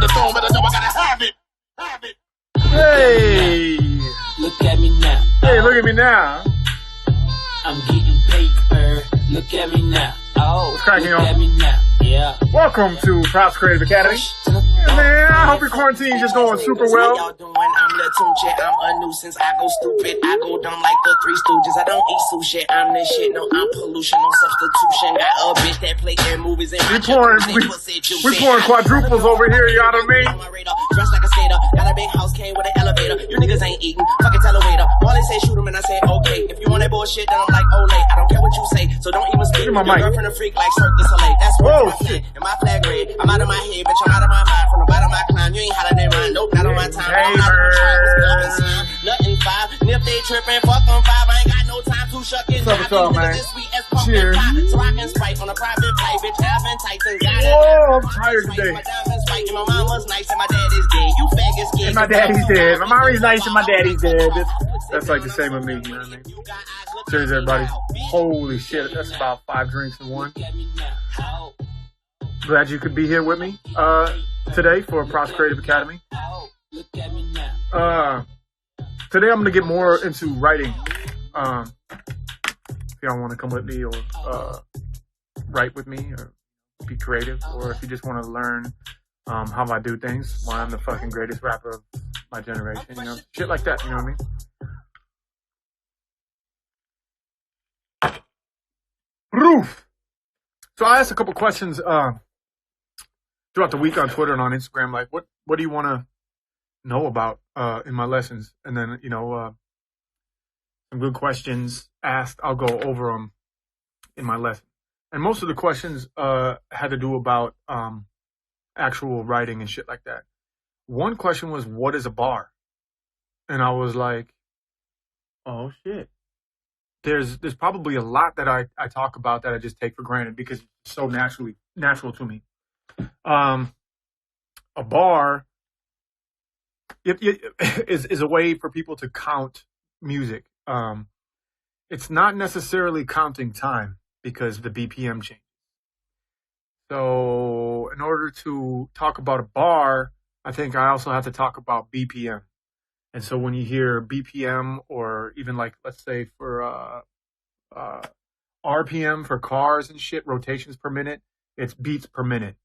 the throne, but I know I gotta have it. Have it. Hey! Look at me now. Hey, look at me now. I'm getting paper. Look at me now. Oh, what's cracking, look y'all? at me now. Yeah. Welcome to Prof's Creative Academy. Yeah, man, I hope your quarantine's just going super well. Y'all doing? I'm Latunche. I'm a nuisance. I go stupid. I go dumb like the Three Stooges. I don't eat sushi. I'm this shit. No, I'm pollution. No substitution. Got a bitch that play their movies and we pouring quadruples over here, you know what I mean? Dressed like a skater. Got a big house, came with an elevator. You niggas ain't eating. Fucking tell a waiter. All they say shoot him and I say okay. If you want that bullshit, then I'm like, oh, late. I don't care what you say. So don't even speak. My Your mic. girlfriend a freak like Cirque du Soleil. That's whoa, my shit. And my flag red. I'm out of my head, bitch. I'm out of my mind. From the bottom of my climb. You ain't hotter than mine. Nope, not on my time. I'm not on my time. Nothing five. Nip they tripping. Fuck on five. I ain't got no time to shuck and What's up, man? Cheers. So I can spike on a private flight, bitch. Having tights and got it. Whoa, I'm tired today. My diamonds spike and my mama's nice and my dad is dead. You faggots scared. And my daddy's dead. My mommy's nice and my daddy's dead. That's like the same with me, you know what I mean? Cheers, everybody. Holy shit, that's about 5 drinks in one. Glad you could be here with me today for Prof's Creative Academy. Today I'm going to get more into writing. If y'all want to come with me or write with me or be creative, or if you just want to learn how I do things, why I'm the fucking greatest rapper of my generation, you know, shit like that, you know what I mean? Proof. So I asked a couple questions throughout the week on Twitter and on Instagram, like what do you want to know about in my lessons? And then, you know, some good questions asked. I'll go over them in my lesson. And most of the questions had to do about actual writing and shit like that. One question was, what is a bar? And I was like, oh shit. There's probably a lot that I talk about that I just take for granted because it's so natural to me. A bar is a way for people to count music. It's not necessarily counting time because the BPM changes. So in order to talk about a bar, I think I also have to talk about BPM. And so when you hear BPM, or even like, let's say for RPM for cars and shit, rotations per minute, it's beats per minute.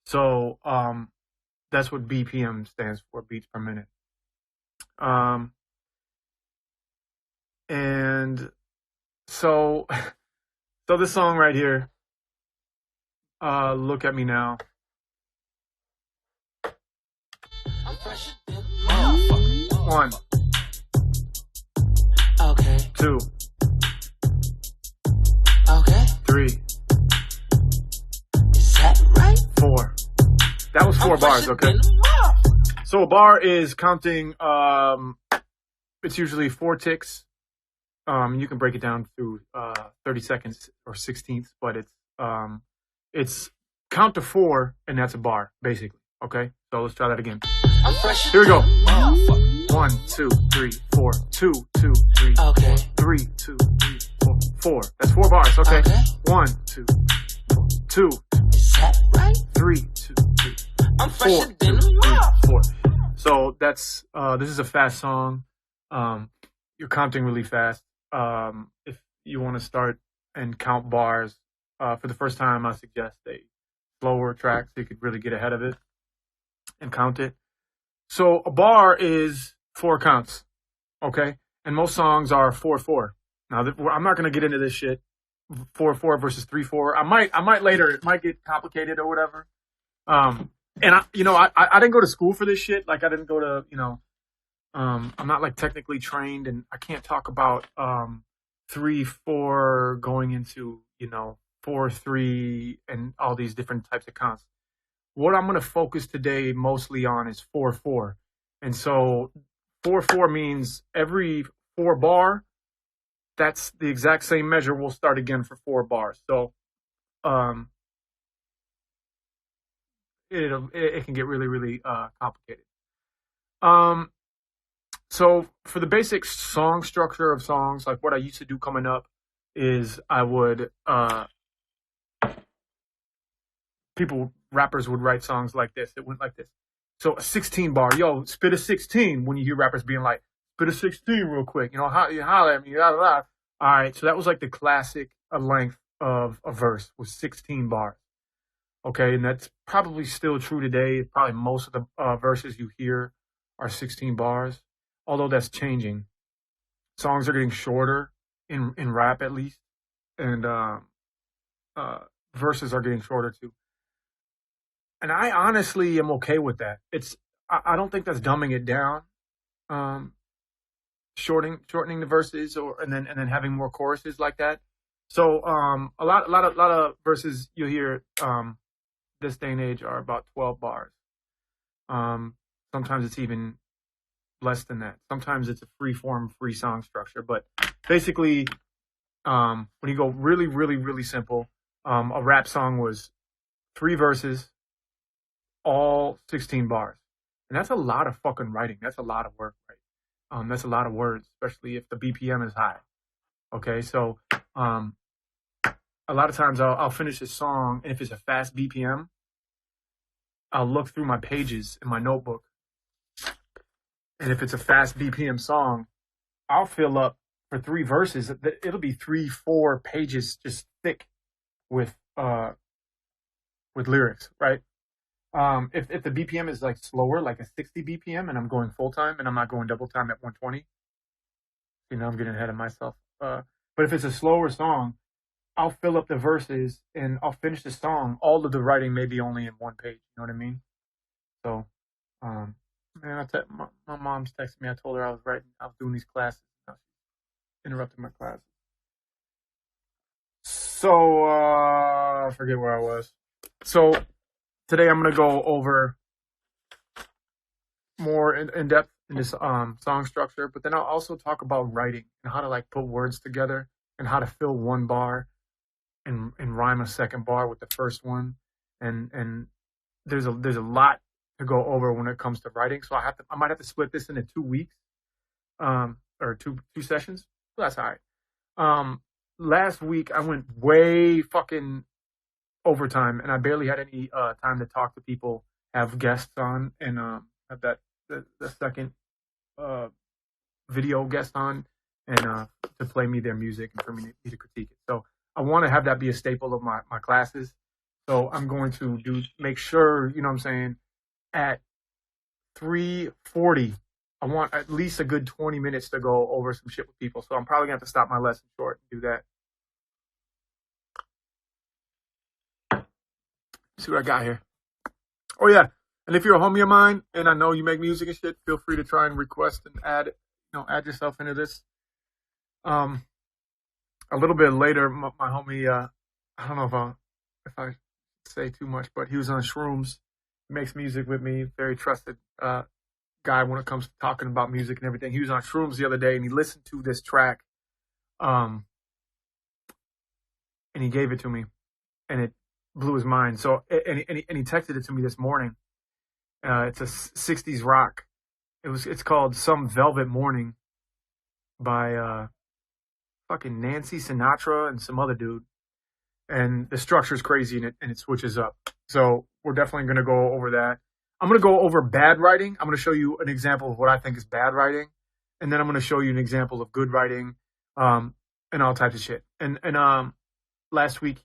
So that's what BPM stands for, beats per minute. And so this song right here, Look at Me Now. One. Okay. 2. Okay. 3. Is that right? 4. That was 4 bars, okay? So a bar is counting, it's usually 4 ticks. You can break it down through 30 seconds or 16ths, but it's count to 4, and that's a bar, basically, okay? So let's try that again. Here we go. 1, 2, 3, 4. 2, 2, 3, 4. 3, 2, 3, 4. 4. That's 4 bars, okay? 1, 2, 4. 2. Is that right? 3, 2, 3. I'm 4, fresher 2, than 3, a 4. So that's this is a fast song. You're counting really fast. If you want to start and count bars for the first time, I suggest a slower track so you could really get ahead of it and count it. So a bar is 4 counts, okay? And most songs are 4/4. Now I'm not gonna get into this shit. 4/4 versus 3/4. I might later. It might get complicated or whatever. And I didn't go to school for this shit. Like I didn't go to, I'm not like technically trained, and I can't talk about 3/4 going into 4/3 and all these different types of counts. What I'm going to focus today mostly on is 4/4. And so 4/4 means every 4 bar, that's the exact same measure. We'll start again for 4 bars. So it can get really, really complicated. So for the basic song structure of songs, like what I used to do coming up is I would rappers would write songs like this. It went like this. So a 16 bar, yo, spit a 16 when you hear rappers being like, spit a 16 real quick, you know, holler at me, blah, blah, blah. All right, so that was like the classic length of a verse was 16 bars. Okay, and that's probably still true today. Probably most of the verses you hear are 16 bars, although that's changing. Songs are getting shorter in rap at least, and verses are getting shorter too. And I honestly am okay with that. I don't think that's dumbing it down, shortening the verses, and then having more choruses like that. So a lot of verses you'll hear this day and age are about 12 bars. Sometimes it's even less than that. Sometimes it's a free song structure. But basically, when you go really, really, really simple, a rap song was 3 verses, all 16 bars. And that's a lot of fucking writing. That's a lot of work, right? That's a lot of words, especially if the BPM is high. Okay, so a lot of times I'll finish a song, and if it's a fast BPM, I'll look through my pages in my notebook. And if it's a fast BPM song, I'll fill up for 3 verses. It'll be 3-4 pages just thick with lyrics, right? If the BPM is like slower, like a 60 BPM, and I'm going full time and I'm not going double time at 120, you know, I'm getting ahead of myself. But if it's a slower song, I'll fill up the verses and I'll finish the song. All of the writing may be only in 1 page. You know what I mean? So, man, my mom's texted me. I told her I was doing these classes. Now she's interrupted my classes. So, I forget where I was. So, today I'm going to go over more in depth in this song structure, but then I'll also talk about writing and how to like put words together and how to fill 1 bar and rhyme a second bar with the first one. And there's a lot to go over when it comes to writing. So I might have to split this into 2 weeks, or two sessions. Well, that's all right. Last week I went way fucking overtime, and I barely had any time to talk to people, have guests on, and have the second video guest on, and to play me their music and for me to critique it. So I want to have that be a staple of my classes. So I'm going to make sure, you know what I'm saying, at 3:40, I want at least a good 20 minutes to go over some shit with people. So I'm probably going to have to stop my lesson short and do that. See what I got here. Oh, yeah. And if you're a homie of mine and I know you make music and shit, feel free to try and request and add yourself into this. A little bit later, my homie, I don't know if I say too much, but he was on shrooms. He makes music with me. Very trusted guy when it comes to talking about music and everything. He was on shrooms the other day and he listened to this track, and he gave it to me, and it blew his mind. So and he texted it to me this morning. It's a 60s rock. It's called Some Velvet Morning by fucking Nancy Sinatra and some other dude. And the structure is crazy and it switches up. So we're definitely going to go over that. I'm going to go over bad writing. I'm going to show you an example of what I think is bad writing. And then I'm going to show you an example of good writing, and all types of shit. And last week,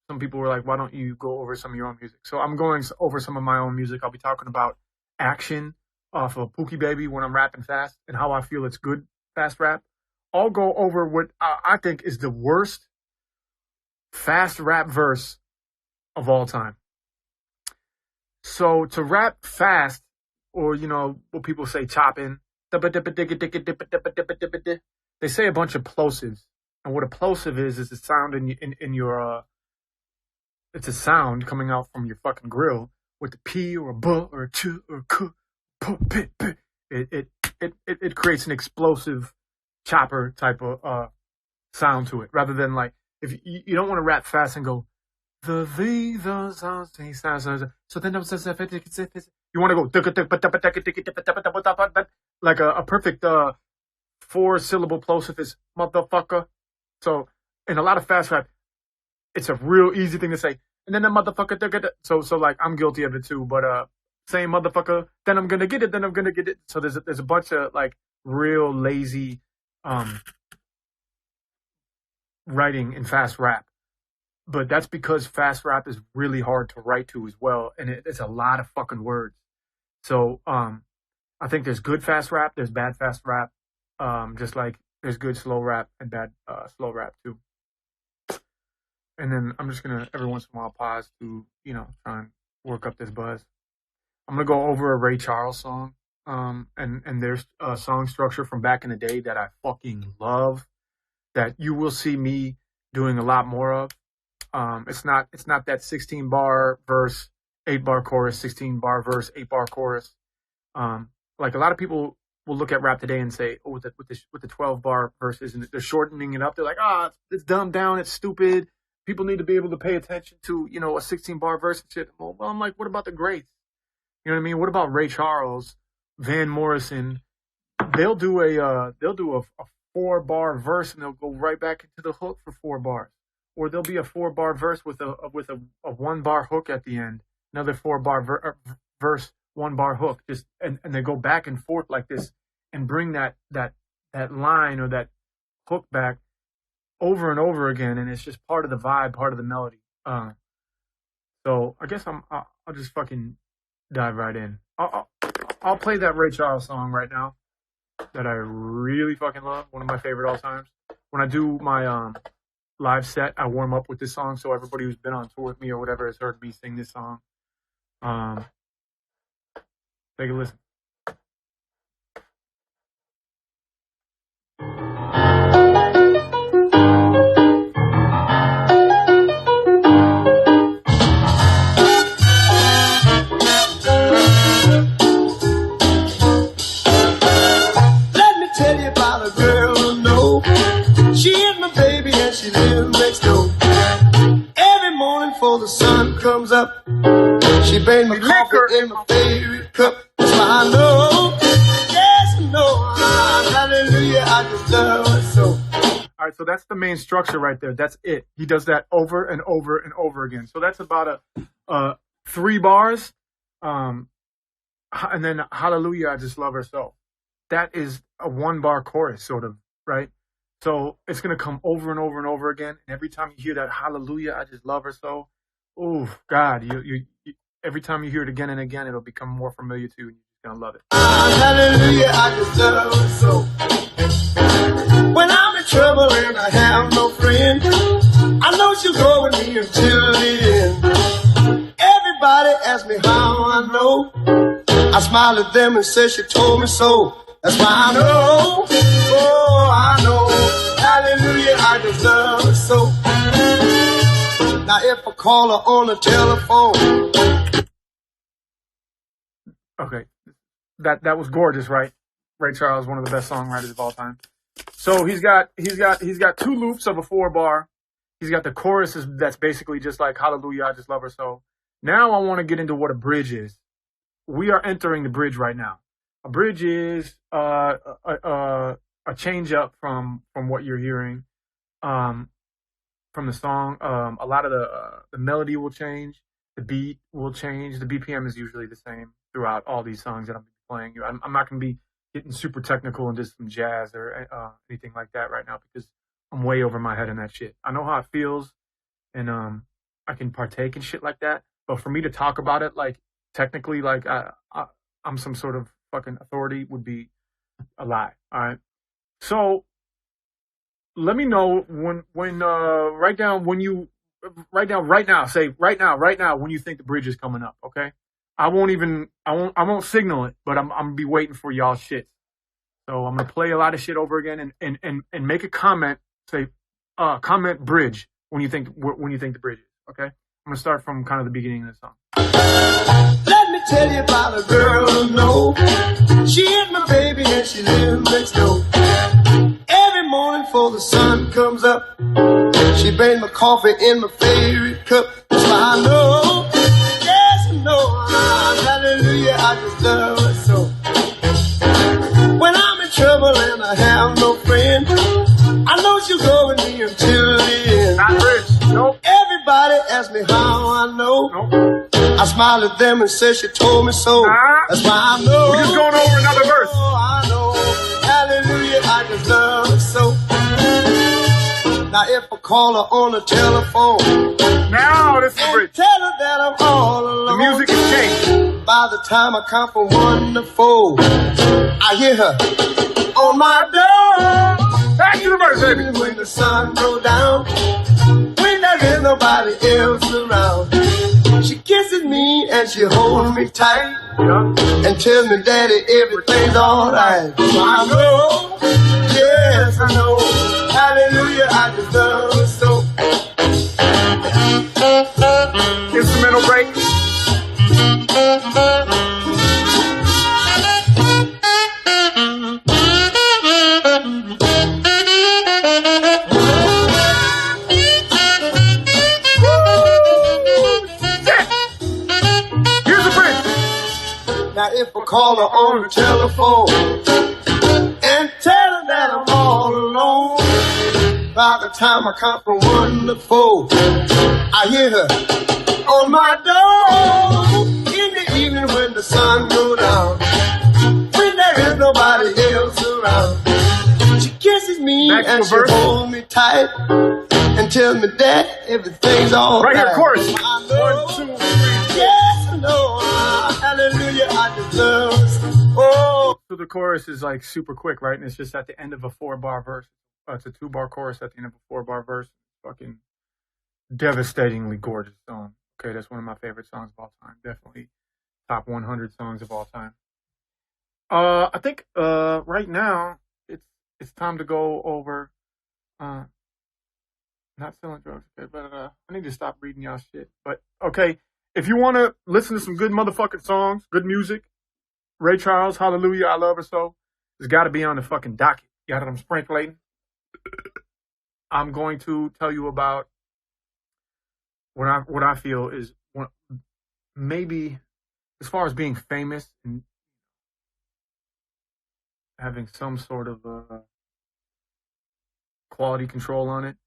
some people were like, why don't you go over some of your own music? So I'm going over some of my own music. I'll be talking about action off of Pookie Baby when I'm rapping fast and how I feel it's good fast rap. I'll go over what I think is the worst fast rap verse of all time. So to rap fast, or, you know, what people say chopping, they say a bunch of plosives. And what a plosive is a sound in your, it's a sound coming out from your fucking grill with a P or a B or a Ch or a K, P, P. It creates an explosive chopper type of sound to it, rather than like, if you don't want to rap fast and go so then you want to go like a perfect 4-syllable plosive is motherfucker. So in a lot of fast rap, it's a real easy thing to say, and then the motherfucker. So like I'm guilty of it too, but same motherfucker. Then I'm gonna get it. Then I'm gonna get it. So there's a bunch of like real lazy writing in fast rap. But that's because fast rap is really hard to write to as well, and it's a lot of fucking words. So I think there's good fast rap, there's bad fast rap, just like there's good slow rap and bad slow rap too. And then I'm just gonna every once in a while pause to try and work up this buzz. I'm gonna go over a Ray Charles song, and there's a song structure from back in the day that I fucking love, that you will see me doing a lot more of. It's not that 16 bar verse, 8 bar chorus, 16 bar verse, 8 bar chorus. Like a lot of people will look at rap today and say, oh, with the 12 bar verses, and they're shortening it up. They're like, it's dumbed down, it's stupid. People need to be able to pay attention to, a 16 bar verse and shit. Well, I'm like, what about the greats? You know what I mean? What about Ray Charles, Van Morrison? They'll do a 4 bar verse and they'll go right back into the hook for 4 bars. Or there'll be a 4 bar verse with a 1 bar hook at the end, another 4 bar verse, 1 bar hook, just and they go back and forth like this and bring that line or that hook back over and over again, and it's just part of the vibe, part of the melody. So I guess I'll just fucking dive right in. I'll play that Ray Charles song right now that I really fucking love, one of my favorite all times. When I do my live set, I warm up with this song, so everybody who's been on tour with me or whatever has heard me sing this song. Take a listen. Let me tell you about a girl I know. She is my baby and she lives next door. Every morning before the sun comes up, she brings me coffee in my favorite cup. That's why I know, yes I know, hallelujah, I just love her so. All right, so that's the main structure right there. That's it. He does that over and over and over again. So that's about 3 bars, and then hallelujah, I just love her so. That is a 1 bar chorus, sort of, right? So it's going to come over and over and over again. And every time you hear that hallelujah, I just love her so, oh, God, you every time you hear it again and again, it'll become more familiar to you, and you're going to love it. Hallelujah, I just love her so. When I'm in trouble and I have no friend, I know she'll go with me until the end. Everybody asks me how I know. I smile at them and say she told me so. That's why I know, oh, I know, hallelujah, I just love her so. Now if I call her on the telephone. Okay, that was gorgeous, right? Ray Charles, one of the best songwriters of all time. So he's got 2 loops of a 4 bar. He's got the chorus that's basically just like hallelujah, I just love her so. Now I want to get into what a bridge is. We are entering the bridge right now. A bridge is a change up from what you're hearing from the song. A lot of the melody will change, the beat will change. The BPM is usually the same throughout all these songs that I'm playing. I'm not going to be getting super technical and just some jazz or anything like that right now because I'm way over my head in that shit. I know how it feels, and I can partake in shit like that. But for me to talk about it like technically, like I'm some sort of fucking authority would be a lie. All right. So let me know when write down right now. Say right now when you think the bridge is coming up. Okay. I won't signal it, but I'm gonna be waiting for y'all shit. So I'm gonna play a lot of shit over again and make a comment. Say comment bridge when you think the bridge is. Okay. I'm gonna start from kind of the beginning of the song. Let me tell you about a girl I know. She is my baby and she lives next door. Every morning before the sun comes up, she brings my coffee in my favorite cup. That's why I know, yes I know, hallelujah, I just love her so. When I'm in trouble and I have no friend, I know she'll go with me until the end. Not rich. Nope. Everybody asks me how I know. Nope. I smiled at them and said she told me so. That's why I know. We're just going over another verse. I know. Hallelujah, I just love her so. Now if I call her on the telephone, now this is and rich. tell her that I'm all alone. The music is changed. By the time I count from 1 to 4, I hear her on my door. Back to the verse, baby. When the sun goes down, when there is nobody else around, she kisses me and she holds me tight, and tells me, Daddy, everything's alright. I know, yes I know, hallelujah, I just love her so. Instrumental break. Now if I call her on the telephone and tell her that I'm all alone, by the time I count from 1 to 4, I hear her on my door. In the evening when the sun goes down, when there is nobody else around, she kisses me and she holds me tight and tells me that everything's all right. Right here, chorus. 1, 2, 3. Yes, I know. Hallelujah, I just love her. Oh. So the chorus is like super quick, right? And it's just at the end of a 4-bar verse. It's a 2-bar chorus at the end of a 4-bar verse. Fucking devastatingly gorgeous song. Okay, that's one of my favorite songs of all time. Definitely top 100 songs of all time. I think right now it's time to go over not selling drugs, okay, but I need to stop reading y'all shit. But okay, if you want to listen to some good motherfucking songs, good music, Ray Charles, Hallelujah, I Love Her So, it's got to be on the fucking docket. You got it, I'm sprinkling. I'm going to tell you about what I feel is maybe as far as being famous and having some sort of quality control on it.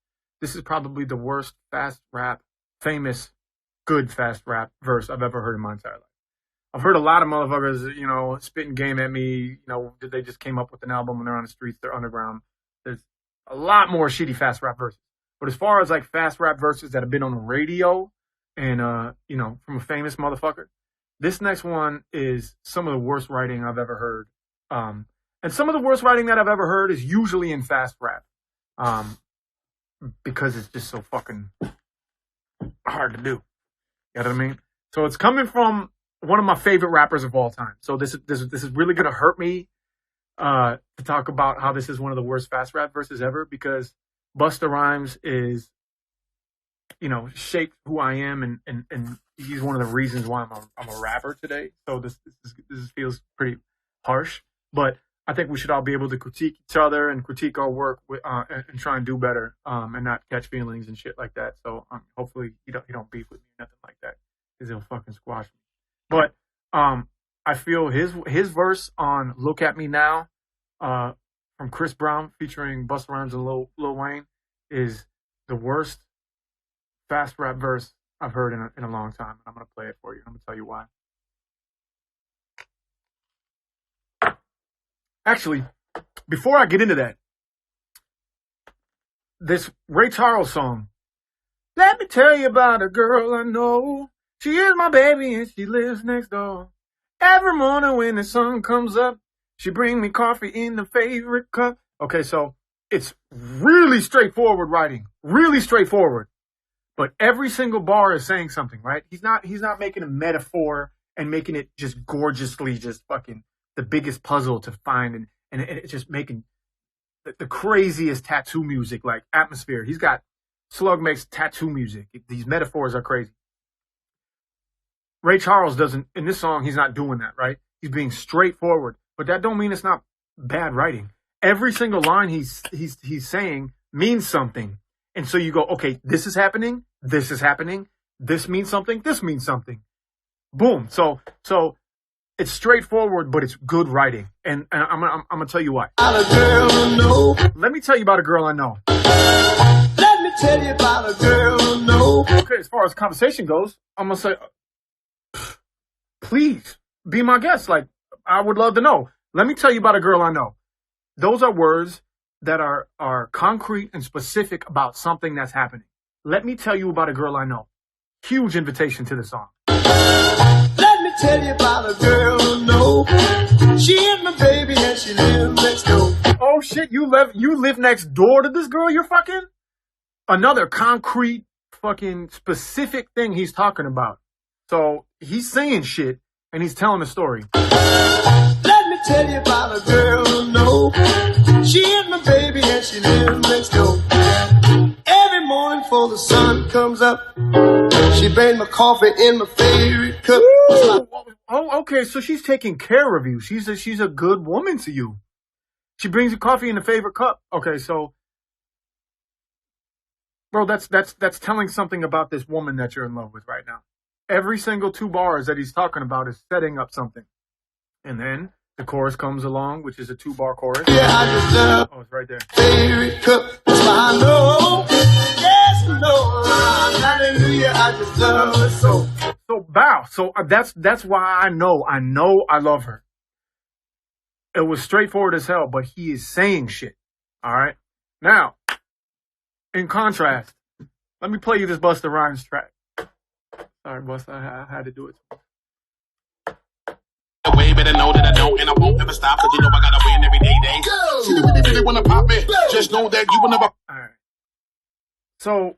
This is probably the worst famous good fast rap verse I've ever heard in my entire life. I've heard a lot of motherfuckers, spitting game at me, they just came up with an album and they're on the streets, they're underground. There's a lot more shitty fast rap verses. But as far as like fast rap verses that have been on the radio and, from a famous motherfucker, this next one is some of the worst writing I've ever heard. And some of the worst writing that I've ever heard is usually in fast rap. Because it's just so fucking hard to do. You know what I mean? So it's coming from one of my favorite rappers of all time. So this is really gonna hurt me to talk about how this is one of the worst fast rap verses ever, because Busta Rhymes is, shaped who I am, and he's one of the reasons why I'm a rapper today. So this feels pretty harsh, but I think we should all be able to critique each other and critique our work and try and do better and not catch feelings and shit like that. So hopefully you don't beef with me, nothing like that, because he'll fucking squash me. But I feel his verse on "Look at Me Now" from Chris Brown featuring Busta Rhymes and Lil Wayne is the worst fast rap verse I've heard in a long time. I'm gonna play it for you. I'm gonna tell you why. Actually, before I get into that, this Ray Charles song, let me tell you about a girl I know. She is my baby and she lives next door. Every morning when the sun comes up, she bring me coffee in the favorite cup. Okay, so it's really straightforward writing, really straightforward. But every single bar is saying something, right? He's not making a metaphor and making it just gorgeously just fucking the biggest puzzle to find, and it's just making the craziest tattoo music, like Atmosphere. He's got Slug makes tattoo music. These metaphors are crazy. Ray Charles doesn't, in this song, he's not doing that, right? He's being straightforward, but that don't mean it's not bad writing. Every single line he's saying means something. And so you go, okay, this is happening, this means something, this means something. Boom. So it's straightforward, but it's good writing. And I'm gonna tell you why. Let me tell you about a girl I know. Let me tell you about a girl I know. Okay, as far as conversation goes, I'm gonna say please be my guest. Like, I would love to know. Let me tell you about a girl I know. Those are words that are concrete and specific about something that's happening. Let me tell you about a girl I know. Huge invitation to the song. Let me tell you about a girl I know. She is my baby and she lives next door. Oh shit, you live next door to this girl you're fucking? Another concrete fucking specific thing he's talking about. So he's saying shit and he's telling a story. Let me tell you about a girl I know. She is my baby and she lives next door. Every morning before the sun comes up, she made my coffee in my favorite cup. Oh, okay, so she's taking care of you. She's a good woman to you. She brings you coffee in a favorite cup. Okay, so, bro, that's telling something about this woman that you're in love with right now. Every single 2 bars that he's talking about is setting up something. And then the chorus comes along, which is a 2-bar chorus. Yeah, I just love it's right there. favorite cup. That's why I know. Yes, no. Hallelujah, I just love her so. So bow. So that's why I know I love her. It was straightforward as hell, but he is saying shit. All right. Now, in contrast, let me play you this Busta Rhymes track. Sorry, Busta, I had to do it. Way better know that I don't and I won't ever stop, cause you know I gotta win every day. She really wanna pop me. Just know that you will never. All right. So,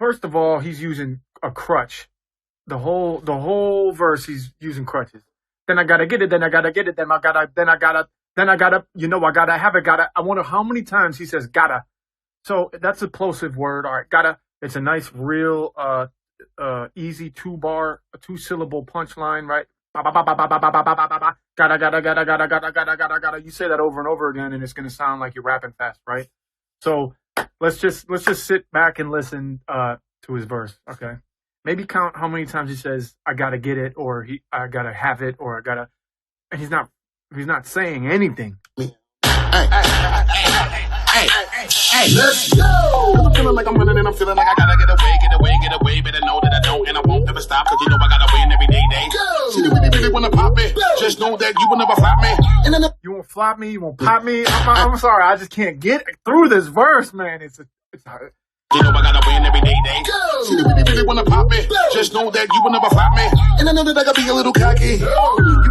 first of all, he's using a crutch. The whole verse, he's using crutches. Then I gotta get it. Then I gotta get it. Then I gotta. You know, I gotta have it. Gotta. I wonder how many times he says gotta. So that's a plosive word. All right, gotta. It's a nice, real, easy 2-bar, 2-syllable punchline, right? Gotta. You say that over and over again, and it's gonna sound like you're rapping fast, right? So let's just sit back and listen to his verse, okay? Maybe count how many times he says "I gotta get it" or "I gotta have it" or "I gotta," and he's not saying anything. Hey, let's go! I'm feeling like I'm winning and I'm feeling like I gotta get away. Better know that I don't and I won't ever stop, cause you know I gotta win every day. She really wanna pop me. Just know that you will never flop me. You won't flop me, you won't pop me. I'm sorry, I just can't get through this verse, man. It's hard. You know I gotta win every day. She really wanna pop me. Just know that you will never flop me. And I know that I gotta be a little cocky.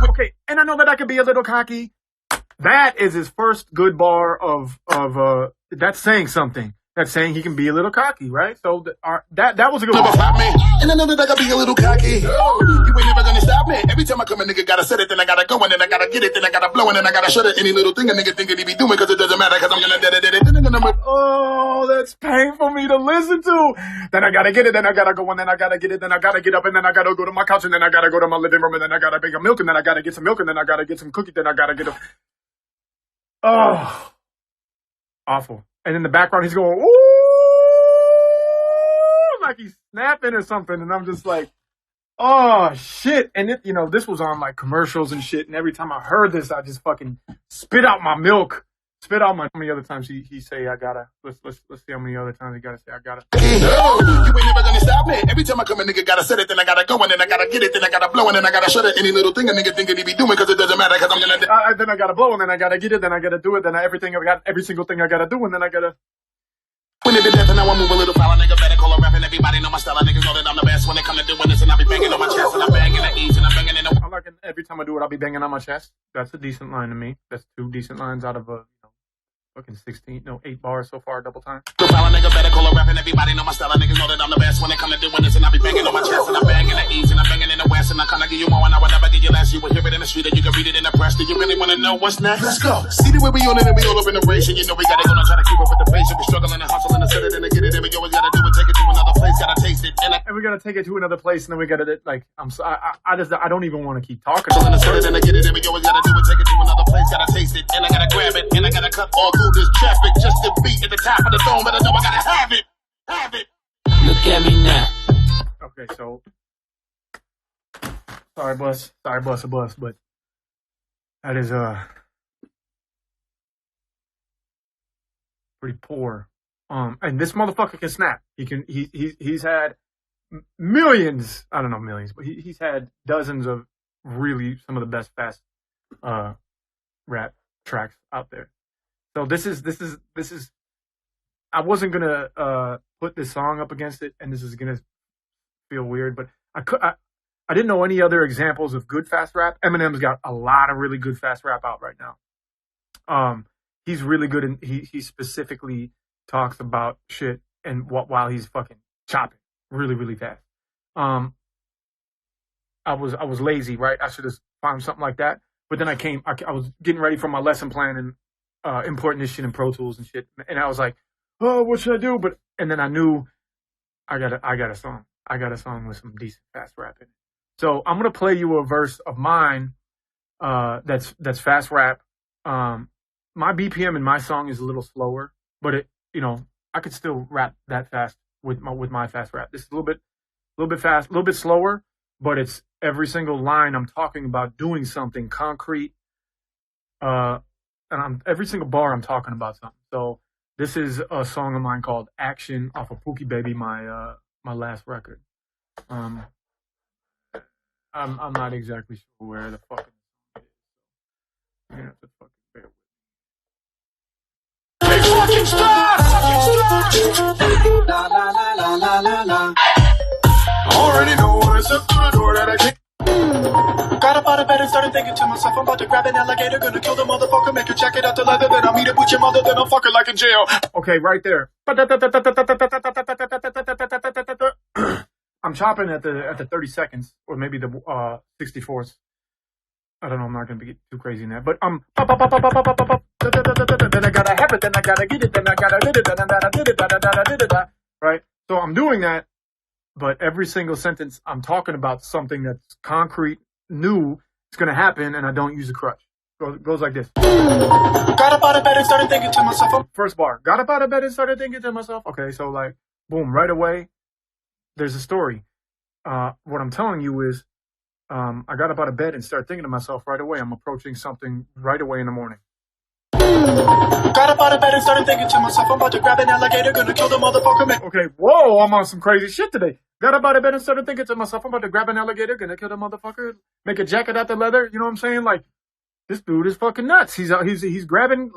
Okay, and I know that I could be a little cocky. That is his first good bar of that's saying something. That's saying he can be a little cocky, right? So that was a good one. And I know that I gotta be a little cocky. You ain't never gonna stop me. Every time I come, a nigga gotta set it, then I gotta go, and then I gotta get it, then I gotta blow, and then I gotta shut it. Any little thing a nigga think that he be doing, cause it doesn't matter, cause I'm gonna dead it. Oh, that's painful for me to listen to. Then I gotta get it, then I gotta go, and then I gotta get it, then I gotta get up, and then I gotta go to my couch, and then I gotta go to my living room, and then I gotta make a milk, and then I gotta get some milk, and then I gotta get some cookies, then I gotta get a. Oh, awful. And in the background, he's going, ooh, like he's snapping or something. And I'm just like, oh, shit. And, this was on like commercials and shit. And every time I heard this, I just fucking spit out my milk. How many other times he say I gotta. Let's see how many other times he gotta say I gotta. You ain't never gonna stop me. Every time I come, a nigga gotta set it, then I gotta go, and then I gotta get it, then I gotta blow, and then I gotta shut it. Any little thing a nigga think that he be doing, cause it doesn't matter, cause I'm gonna. Then I gotta blow, and then I gotta get it, then I gotta do it, then every single thing I gotta do, and then I gotta. When it be death and now I move a little foul, nigga better call a rapping. Everybody know my style, niggas know that I'm the best when it come to doing this, and I be banging on my chest, and I'm banging at ease, and I'm banging in the. I like it. Every time I do it, I'll be banging on my chest. That's a decent line to me. That's 2 decent lines out of a. Fucking 8 bars so far, double time. So foul, nigga better call a rapping. Everybody know my style, niggas know that I'm the best when it come to doing this, and I be banging on my chest, and I'm banging at ease, and I'm banging in the west, and I kinda give you more, and I would never give you less. You will hear it in the street, and you can read it in the press. Do you really wanna know what's next? Let's go. See the way we on it, and we all up in the race, and you know we gotta go and try to keep up with the pace. And we struggling and hustling and set it and get it, and we always gotta do it, take it to another place, gotta taste it, and we gotta take it to another place, and then we gotta like I don't even want to keep talking. And set it and get it, and we always gotta do it, take it to another place, gotta taste it, and I gotta grab it, and I gotta cut all through this traffic. Just to be at the top of the dome, but I know I gotta have it. Look at me now. Okay, so sorry, bus, but that is pretty poor. And this motherfucker can snap. He's had millions. I don't know millions, but he's had dozens of really some of the best fast rap tracks out there. So this is I wasn't gonna put this song up against it, and this is gonna feel weird, but I didn't know any other examples of good fast rap. Eminem's got a lot of really good fast rap out right now. He's really good, and he specifically talks about shit and while he's fucking chopping really, really fast. I was lazy, right? I should have found something like that. But then I was getting ready for my lesson plan and importing this shit in Pro Tools and shit. And I was like, oh, what should I do? And then I knew I got a song. I got a song with some decent fast rap in it. So I'm gonna play you a verse of mine that's fast rap. My BPM in my song is a little slower, but I could still rap that fast with my fast rap. This is a little bit fast, a little bit slower, but it's every single line I'm talking about doing something concrete. And every single bar I'm talking about something. So this is a song of mine called Action off of Pookie Baby, my last record. I'm not exactly sure where the fuck it is. You're gonna have to fucking bear with me. Hey, fucking stop! La la la la la la la. Already know it's a good door that I can't. Got up out of bed and started thinking to myself, I'm about to grab an alligator, gonna kill the motherfucker, make her check it out the leather, then I'll meet up with your mother, then I'll fuck her like in jail. Okay, right there. I'm chopping at the 30 seconds, or maybe the 64th. I don't know, I'm not gonna be too crazy in that, but then I gotta have it, then I gotta get it, then I gotta get it, then I gotta get it, right? So I'm doing that. But every single sentence, I'm talking about something that's concrete, new, it's going to happen, and I don't use a crutch. Goes like this. Got up out of bed and started thinking to myself. First bar. Got up out of bed and started thinking to myself. Okay, so like, boom, right away, there's a story. What I'm telling you is, I got up out of bed and started thinking to myself right away. I'm approaching something right away in the morning. Got up out of bed and started thinking to myself, I'm about to grab an alligator, gonna kill the motherfucker. Okay, whoa, I'm on some crazy shit today. Got up out of bed and started thinking to myself, I'm about to grab an alligator, gonna kill the motherfucker, make a jacket out the leather. You know what I'm saying? Like, this dude is fucking nuts. He's grabbing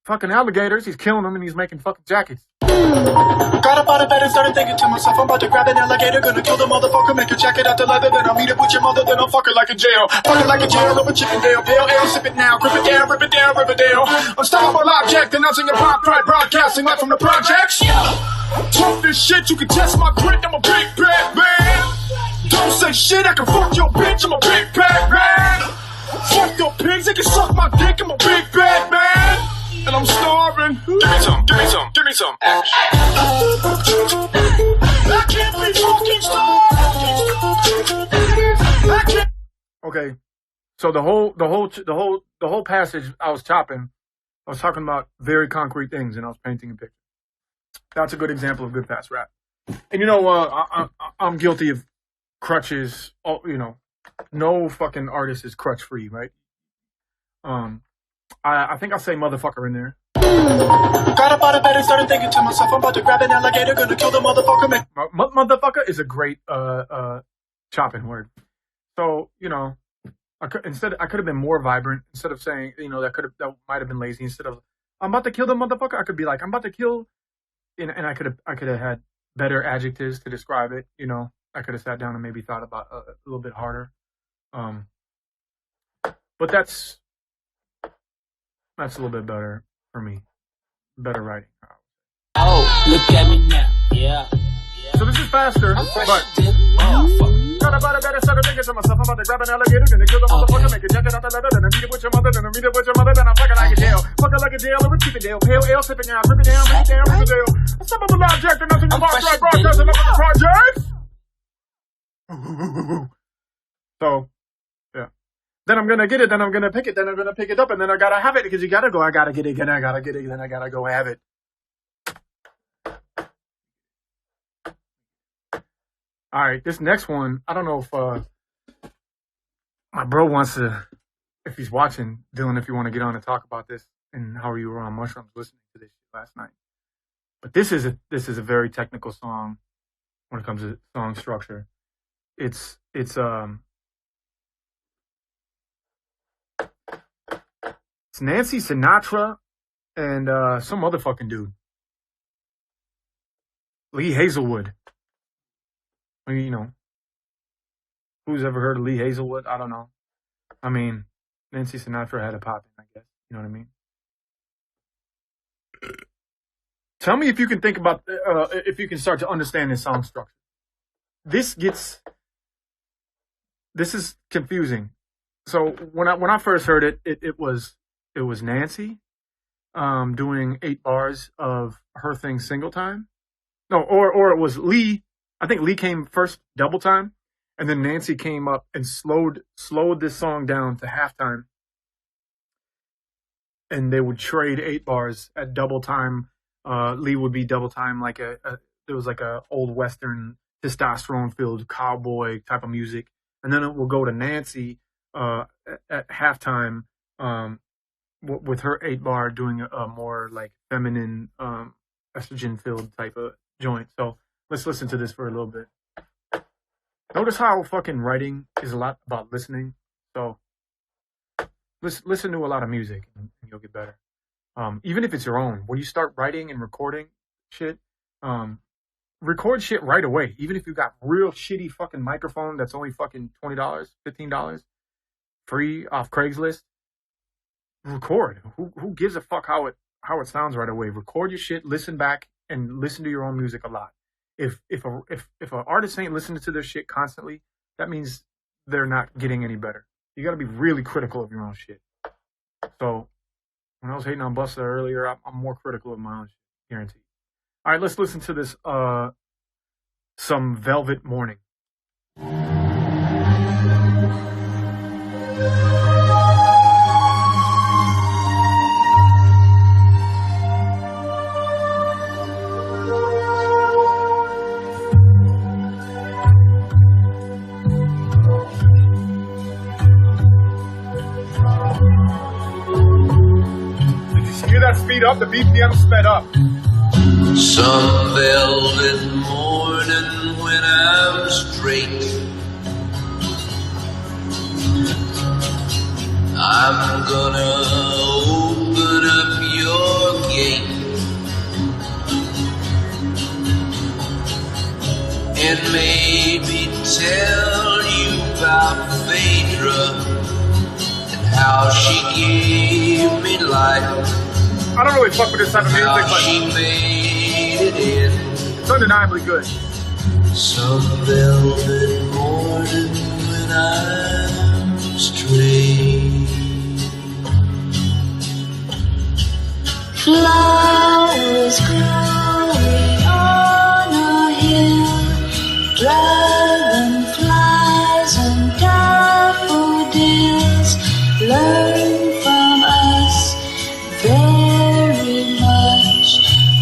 fucking alligators, he's killing them, and he's making fucking jackets. Got up out of bed and started thinking to myself, I'm about to grab an alligator, gonna kill the motherfucker, make a jacket out the leather, then I'll meet up with your mother, then I'll fuck her like in jail. Fuck her like in jail, over Chippendale, pale ale, sip it now, grip it down, rip it down, Riverdale. Unstoppable object, announcing a pop right, broadcasting that from the projects. Talk this shit, you can test my grit, I'm a big bad man. Don't say shit, I can fuck your bitch, I'm a big bad man. Fuck your pigs, they can suck my dick, I'm a big bad man. And I'm starving. Give me some, give me some, give me some action. I can't be fucking starved. Okay, so the whole passage I was chopping, I was talking about very concrete things, and I was painting a picture. That's a good example of good fast rap. And I'm guilty of crutches. No fucking artist is crutch free, right? I think I'll say motherfucker in there. Got up out of bed and started thinking to myself, I'm about to grab an alligator, gonna kill the motherfucker. Motherfucker is a great chopping word. So, I could have been more vibrant. Instead of saying, that might have been lazy. Instead of I'm about to kill the motherfucker, I could be like, I'm about to kill, and I could have had better adjectives to describe it. I could have sat down and maybe thought about a little bit harder. But that's a little bit better for me. Better writing. Oh, look at me now. Yeah. So this is faster, I'm fresh but to got about it better, started thinking to myself, I'm about to grab an alligator, then kill the motherfucker, make a jacket out the leather, then I meet it with your mother, then I meet it with your mother, then I'm fucking like a jail. Fucking like a jail, or a Chippendale, pale ale, sipping out, rip it down, Riverdale. Some of the object, and nothing about right broadcasting up in the project. So, yeah. Then I'm gonna get it, then I'm gonna pick it, then I'm gonna pick it up, and then I gotta have it, because you gotta go, I gotta get it, then I gotta get it, then I gotta go have it. All right, this next one, I don't know if my bro wants to, if he's watching, Dylan, if you want to get on and talk about this and how you were on mushrooms listening to this last night. But this is a very technical song when it comes to song structure. It's It's Nancy Sinatra and some other fucking dude. Lee Hazelwood. I mean, you know, who's ever heard of Lee Hazelwood? I don't know. I mean, Nancy Sinatra had a pop in, I guess. You know what I mean? Tell me if you can think about, if you can start to understand this song structure. This is confusing. So when I first heard it, it was Nancy doing 8 bars of her thing single time. No, or it was Lee. I think Lee came first double time, and then Nancy came up and slowed this song down to halftime. And they would trade 8 bars at double time. Lee would be double time, like there was like a old Western testosterone filled cowboy type of music. And then it will go to Nancy at halftime with her 8 bar doing a more like feminine estrogen filled type of joint. So let's listen to this for a little bit. Notice how fucking writing is a lot about listening. So listen to a lot of music and you'll get better. Even if it's your own, when you start writing and recording shit, record shit right away. Even if you got real shitty fucking microphone that's only fucking $20, $15, free off Craigslist, record. Who gives a fuck how it sounds right away? Record your shit, listen back, and listen to your own music a lot. If an artist ain't listening to their shit constantly, that means they're not getting any better. You got to be really critical of your own shit. So when I was hating on Busta earlier, I'm more critical of my own shit, guaranteed. All right, let's listen to this. Some Velvet Morning. Speed up, the BPM sped up. Some velvet morning when I'm straight, I'm gonna open up your gate and maybe tell you about Phaedra and how she gave me life. I don't really fuck with this type of music, but it's undeniably good. Some velvet morning when I'm straight. Flowers growing on a hill, dragonflies and daffodils learn from us very much.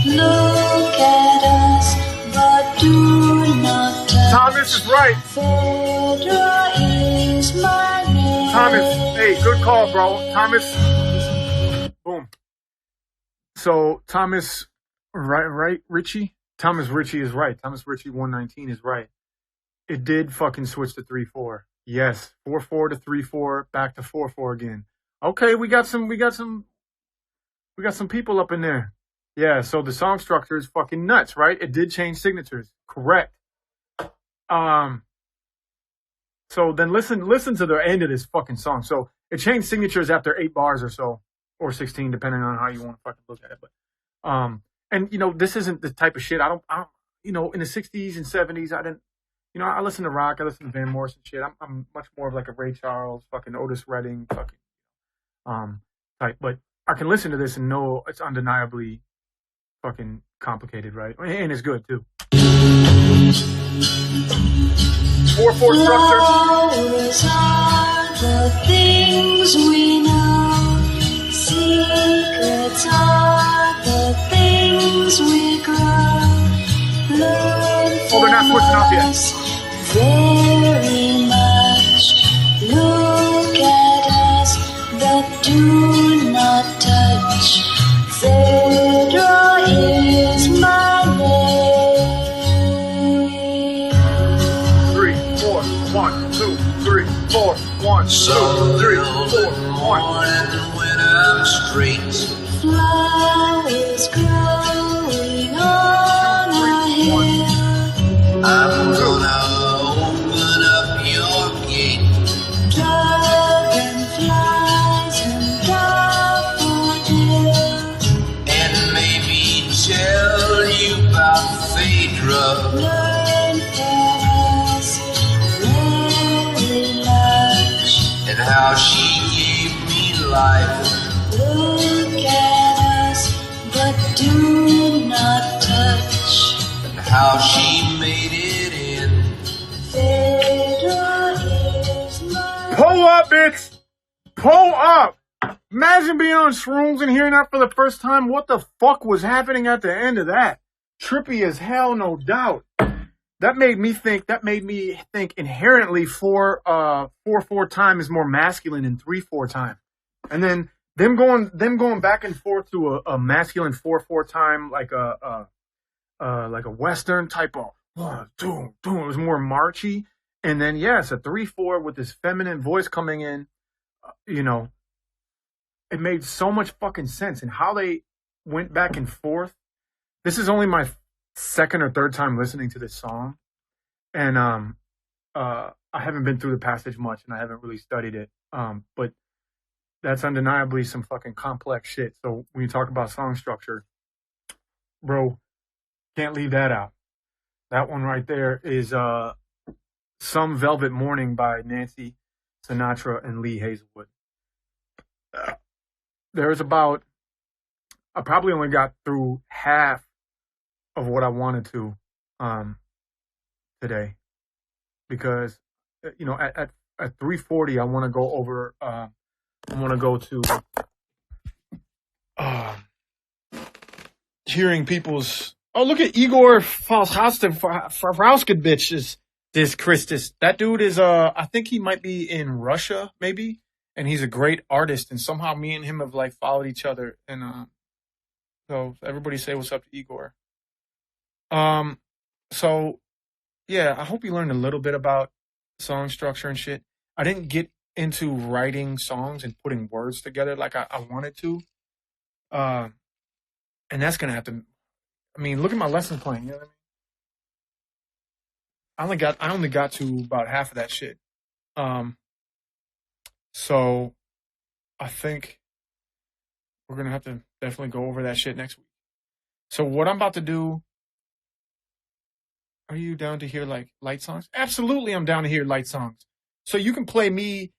Look at us, but do not touch. Thomas is right. Phaedra is my name. Thomas, hey, good call, bro. Thomas, boom. So Thomas, right, Richie? Thomas Richie is right. Thomas Richie 119 is right. It did fucking switch to 3/4. Yes, 4/4 to 3/4, back to 4/4 again. Okay, we got some people up in there. Yeah, so the song structure is fucking nuts, right? It did change signatures. Correct. So then listen to the end of this fucking song. So it changed signatures after 8 bars or so, or 16, depending on how you want to fucking look at it. But, and you know, this isn't the type of shit I don't, you know, in the 60s and 70s, I didn't, you know, I listen to rock, I listen to Van Morrison shit. I'm much more of like a Ray Charles, fucking Otis Redding, fucking, type. But I can listen to this and know it's undeniably fucking complicated, right? And it's good too. 4/4 structure. Flowers are the things we know. Secrets are the things we grow. Learn Oh, they're not switching off yet. very much. Look at us, but do not touch. Phaedra is my name. 3, 4, 1, 2, 3, 4, 1, 2, 3, 4, 1. When I'm straight. Flowers growing on our hill. I'm gonna open up your gate. Dragonflies and daffodils. And maybe tell you about Phaedra. Learn from us very much. And how she gave me life. Look at us, but do not touch. And how she made it in. Phaedra is my... Pull up, bitch! Pull up! Imagine being on shrooms and hearing that for the first time. What the fuck was happening at the end of that? Trippy as hell, no doubt. That made me think inherently 4/4 time is more masculine than 3/4 time. And then them going back and forth to a masculine 4/4 time, like a Western type of it was more marchy. And then yes, a 3/4 with this feminine voice coming in, it made so much fucking sense. And how they went back and forth. This is only my second or third time listening to this song. And I haven't been through the passage much and I haven't really studied it. But that's undeniably some fucking complex shit. So when you talk about song structure, bro, can't leave that out. That one right there is Some Velvet Morning by Nancy Sinatra and Lee Hazelwood. There's about, I probably only got through half of what I wanted to today, because at 3:40 I want to go over. I want to go to hearing people's. Oh, look at Igor Frauskevich is this Christus. That dude is I think he might be in Russia maybe, and he's a great artist. And somehow me and him have like followed each other. And so everybody say what's up to Igor. So yeah, I hope you learned a little bit about song structure and shit. I didn't get into writing songs and putting words together like I wanted to. And that's gonna have to. I mean, look at my lesson plan. You know what I mean? I only got to about half of that shit. So I think we're gonna have to definitely go over that shit next week. So what I'm about to do. Are you down to hear like light songs? Absolutely, I'm down to hear light songs. So you can play me.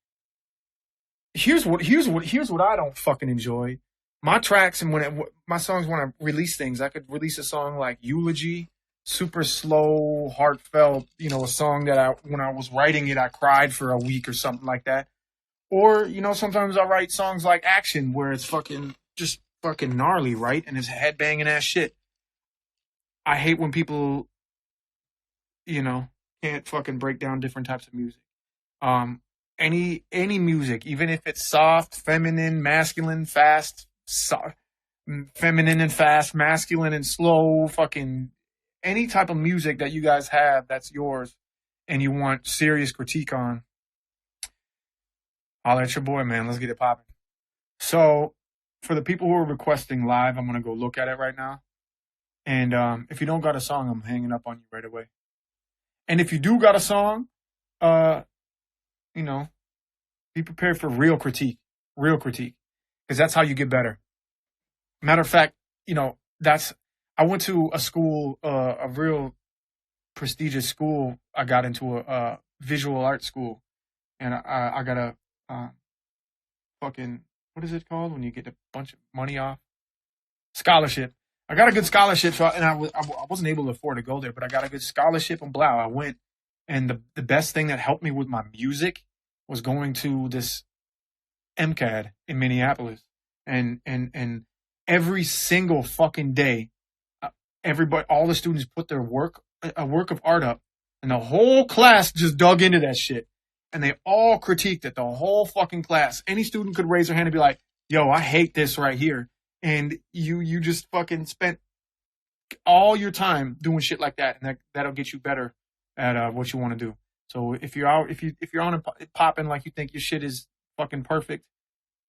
Here's what I don't fucking enjoy. My tracks and my songs, when I release things, I could release a song like Eulogy, super slow, heartfelt, a song that when I was writing it, I cried for a week or something like that. Or, sometimes I write songs like Action, where it's just fucking gnarly, right? And it's headbanging ass shit. I hate when people, can't fucking break down different types of music. Any music, even if it's soft, feminine, masculine, fast, feminine and fast, masculine and slow, fucking any type of music that you guys have that's yours and you want serious critique on, holla at your boy, man. Let's get it popping. So for the people who are requesting live, I'm going to go look at it right now. And if you don't got a song, I'm hanging up on you right away. And if you do got a song, be prepared for real critique, because that's how you get better. Matter of fact, I went to a school, a real prestigious school. I got into a visual art school, and I got a fucking, what is it called when you get a bunch of money off? Scholarship. I got a good scholarship, and I wasn't able to afford to go there, but I got a good scholarship and blah. I went, and the best thing that helped me with my music was going to this MCAD in Minneapolis, and every single fucking day, all the students put their work of art up, and the whole class just dug into that shit, and they all critiqued it. The whole fucking class. Any student could raise their hand and be like, "Yo, I hate this right here." And you just fucking spent all your time doing shit like that, and that'll get you better at what you want to do. So if you're on and popping like you think your shit is fucking perfect,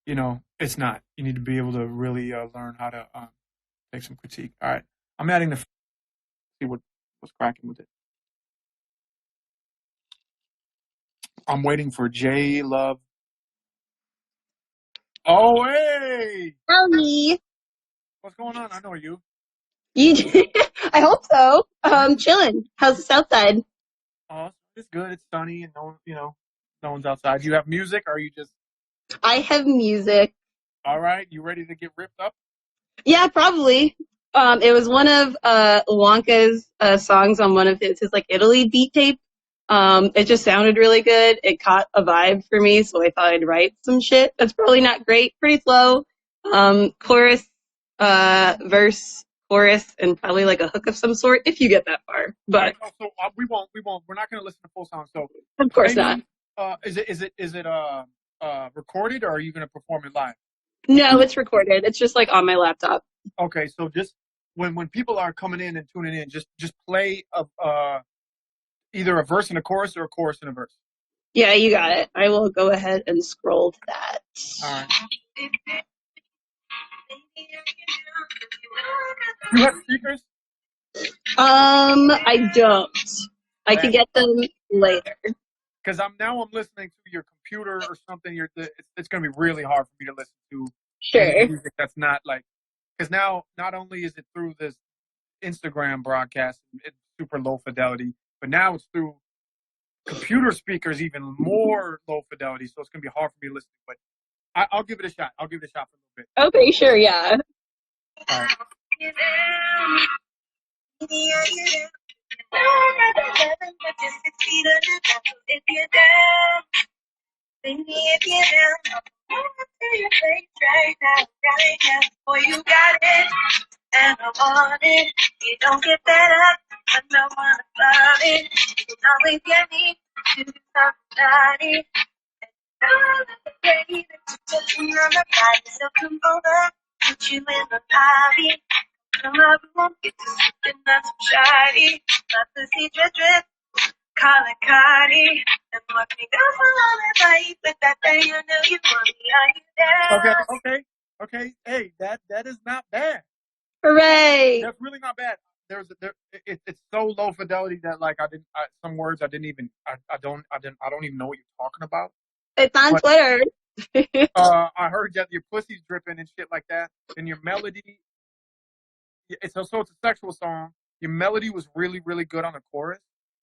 it's not. You need to be able to really learn how to take some critique. All right, I'm adding the see what's cracking with it. I'm waiting for J Love. Oh, hey! Howdy. What's going on? I know you. I hope so. Chilling. How's the south side? Oh, it's good. It's sunny, and no one's outside. Do you have music, or are you just I have music. all right? You ready to get ripped up? Yeah, probably. It was one of Wonka's songs on one of his like Italy beat tape. It just sounded really good. It caught a vibe for me, so I thought I'd write some shit. That's probably not great, pretty slow. Chorus, verse, chorus, and probably like a hook of some sort if you get that far. But So we won't. We're not going to listen to full song. So of course not. is it recorded, or are you going to perform it live? No, it's recorded. It's just like on my laptop. Okay, so just when people are coming in and tuning in, just play either a verse and a chorus or a chorus and a verse. Yeah, you got it. I will go ahead and scroll to that. All right. You have speakers? I don't. I can get them later. Because I'm listening to your computer or something. It's going to be really hard for me to listen to Sure. music that's not like, because now not only is it through this Instagram broadcast, it's super low fidelity, but now it's through computer speakers, even more low fidelity. So it's going to be hard for me to listen to. But I'll give it a shot. I'll give it a shot for a little bit. Okay, sure, yeah. All right. Boy, you got it, and I want it. You don't get that up, I know I'm about it. You always get me to do something about it. I'm the baby that you're touching on the body, so come over, put you in the body. Come up, won't get to something that's shoddy. My pussy drip drip, call it Cardi. And walk me down for all that bite with that thing, you know you want me, are you down? Okay. Hey, that is not bad. Hooray! That's really not bad. It's so low fidelity that like some words I don't even know what you're talking about. It's on Twitter. I heard that your pussy's dripping and shit like that, and your melody. It's a sexual song. Your melody was really, really good on the chorus,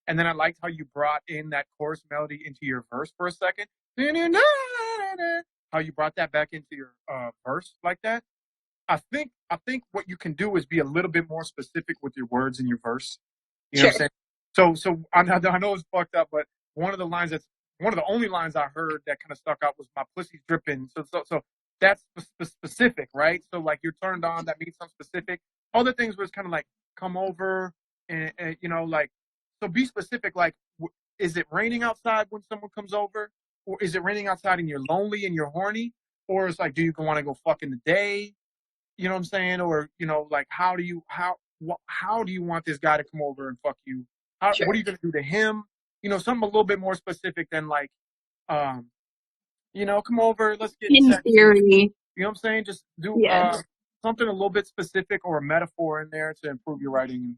and then I liked how you brought in that chorus melody into your verse for a second. How you brought that back into your verse like that. I think what you can do is be a little bit more specific with your words in your verse. You know what I'm saying? So I know it's fucked up, but one of the only lines I heard that kind of stuck out was my pussy's dripping. So that's specific, right? So like you're turned on, that means something specific. Other things was kind of like come over and like, so be specific. Like, is it raining outside when someone comes over, or is it raining outside and you're lonely and you're horny, or it's like, do you want to go fuck in the day? You know what I'm saying? Or, like, how do you want this guy to come over and fuck you? What are you going to do to him? Something a little bit more specific than like, come over, let's get in sexy. theory. You know what I'm saying? Just do something a little bit specific or a metaphor in there to improve your writing.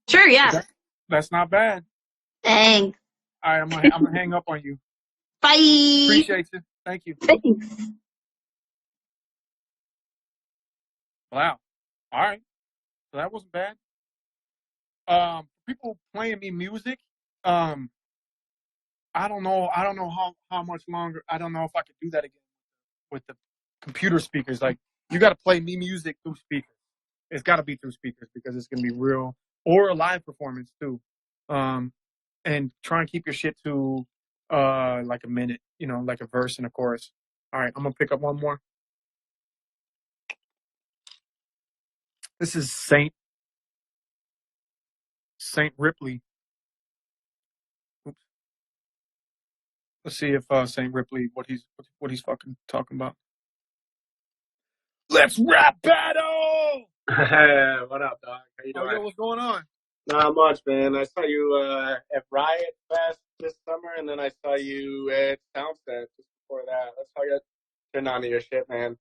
Sure, yeah. That's not bad. Thanks. All right, I'm gonna hang up on you. Bye. Appreciate you. Thank you. Thanks. Wow. All right. So that wasn't bad. People playing me music. I don't know how much longer. I don't know if I could do that again with the computer speakers. Like, you got to play me music through speakers. It's got to be through speakers because it's gonna be real, or a live performance too. And try and keep your shit to like a minute. Like a verse and a chorus. All right, I'm gonna pick up one more. This is Saint Ripley. Oops. Let's see if Saint Ripley what he's fucking talking about. Let's rap battle. What up, dog? How you doing? Yo, what's going on? Not much, man. I saw you at Riot Fest this summer, and then I saw you at Soundset just before that. That's how I got turned on to your shit, man.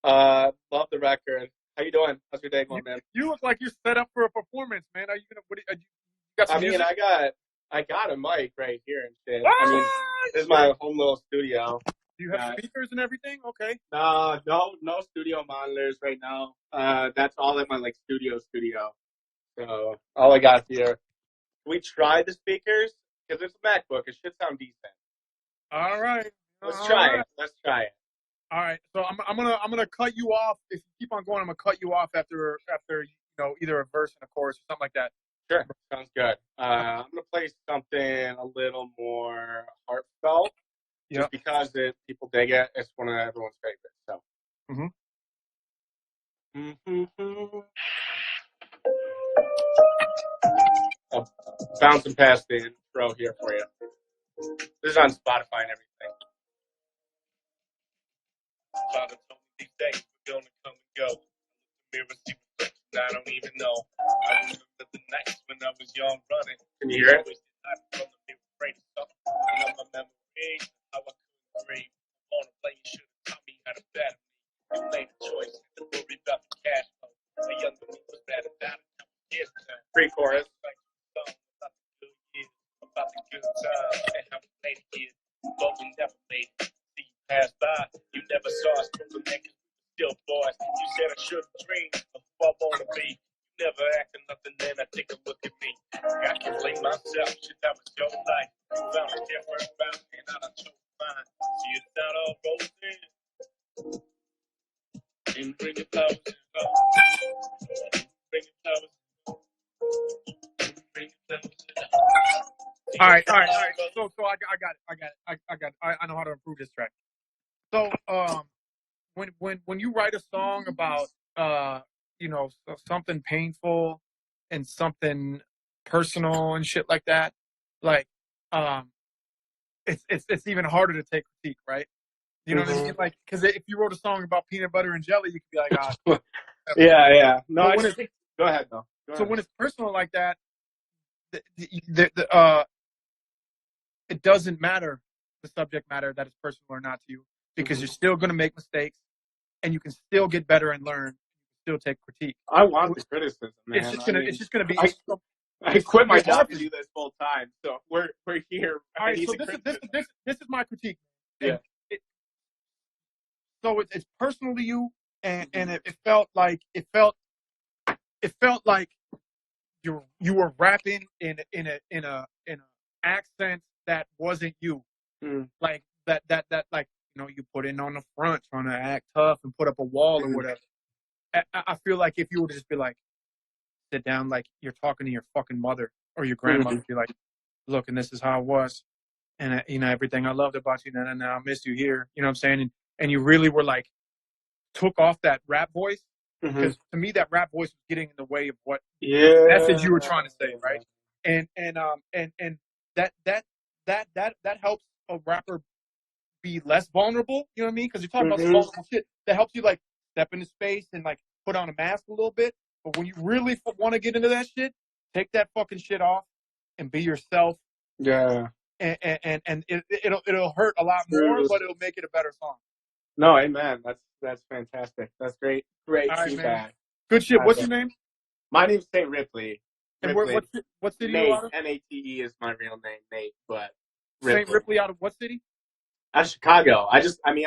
Love the record. How you doing? How's your day going, man? You look like you're set up for a performance, man. Are you gonna? You got some I mean, music? I got a mic right here and shit. What? I mean, this is my home little studio. Do you have speakers and everything? Okay. No studio monitors right now. That's all in my like studio. So all I got here. We tried the speakers because it's a MacBook. It should sound decent. All right. Let's try it. All right. So I'm gonna cut you off. If you keep on going, I'm gonna cut you off after either a verse and a chorus or something like that. Sure, sounds good. I'm gonna play something a little more heartfelt, just because people dig it. It's one of everyone's favorites. So. I'll bouncing past the intro here for you. This is on Spotify and everything. Father told me these days we're gonna come and go. Mirror see reflections I don't even know. I remember the nights when I was young running. Can you hear it? I know my memories, how I couldn't breathe. I wanna play, you should have taught me how to bet. You made a choice, and worry about the cash flow. The younger me was bad about it. Pre-chorus. About the good years, about the good times, and how we made it here. But we never made it. See you pass by, you never saw us from the neck. Still boys, you said I shouldn't dream of who I wanna be. You never acting nothing, then I take a look at me. I can blame myself, shit, that was your life. You found a different route, and I done chose mine. See, it's not all roses. And bring your flowers and love. Bring your flowers and love. Bring your flowers and love. All right. So I got it. I know how to improve this track. So, when you write a song about something painful and something personal and shit like that, like it's even harder to take critique, right? You know what I mean? Like, because if you wrote a song about peanut butter and jelly, you could be like, yeah. No, go ahead though. When it's personal like that, it doesn't matter the subject matter that is personal or not to you, because you're still going to make mistakes. And you can still get better and learn. Still take critique. I want the criticism, man. It's just gonna be. I quit my job to do this full time, so we're here. All right, so this is my critique. Yeah. So it's personal to you, and it felt like you were rapping in a accent that wasn't you, like that like. You put in on the front, trying to act tough and put up a wall or whatever. I feel like if you were to just be like, sit down like you're talking to your fucking mother or your grandmother, be like, look, and this is how it was. And, everything I loved about you, and I miss you here. You know what I'm saying? And you really were like, took off that rap voice. Because to me, that rap voice was getting in the way of what message you were trying to say, right? And that helps a rapper be less vulnerable, you know what I mean? Because you're talking about some vulnerable shit that helps you like step into space and like put on a mask a little bit. But when you really want to get into that shit, take that fucking shit off and be yourself. Yeah. And it'll hurt a lot more, but it'll make it a better song. No, amen. That's fantastic. That's great. Great feedback. Man. Good shit. What's your name? My name's St. Ripley. And what city Nate, you out of? Nate is my real name, Nate, but St. Ripley out of what city? Out of Chicago. I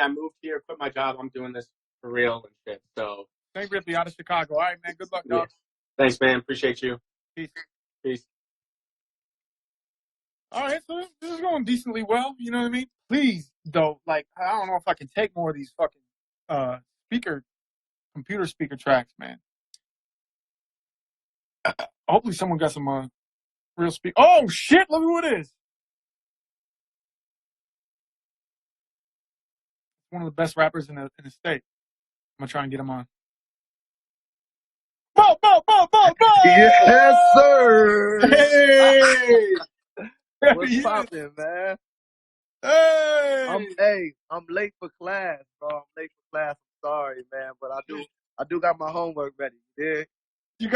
moved here, quit my job. I'm doing this for real and shit. So St. Ripley out of Chicago. All right, man. Good luck, dog. Yeah. Thanks, man. Appreciate you. Peace. All right, so this is going decently well. You know what I mean? Please, though, like, I don't know if I can take more of these fucking computer speaker tracks, man. Hopefully someone got some real speak. Oh, shit, look who it is. One of the best rappers in the state. I'm going to try and get him on. Bo! Yes, sir! Hey! What's poppin', man? Hey! I'm late for class, bro. I'm sorry, man, but I do got my homework ready. Yeah.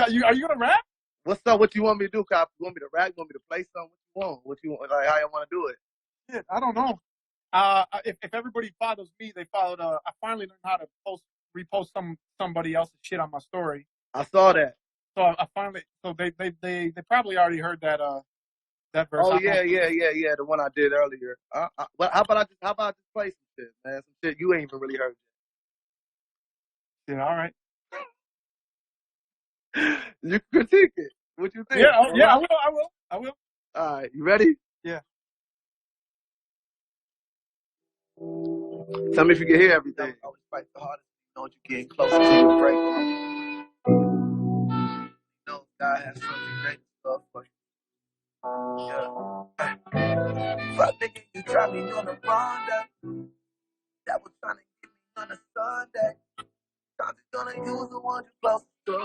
Are you gonna rap? What's up? What you want me to do, Cop? You want me to rap? You want me to play something? What you want? Like how you want to do it? Shit, I don't know. if everybody follows me, they followed. I finally learned how to repost somebody else's shit on my story. I saw that. So I finally, so they probably already heard that that verse. Oh yeah. The one I did earlier. Well, how about I just play some shit, man? Some shit you ain't even really heard. Yeah, all right. You critique it. What you think? Yeah, yeah, Right? I will. All right, you ready? Yeah. Tell me if you can hear everything. Always fight the hardest. You know what you're getting closer to your break. You know God has something great stuff for you. Yeah. Fuck nigga, you try me on the wrong day. That was trying to get me on a Sunday. I'm just gonna use the one you close to.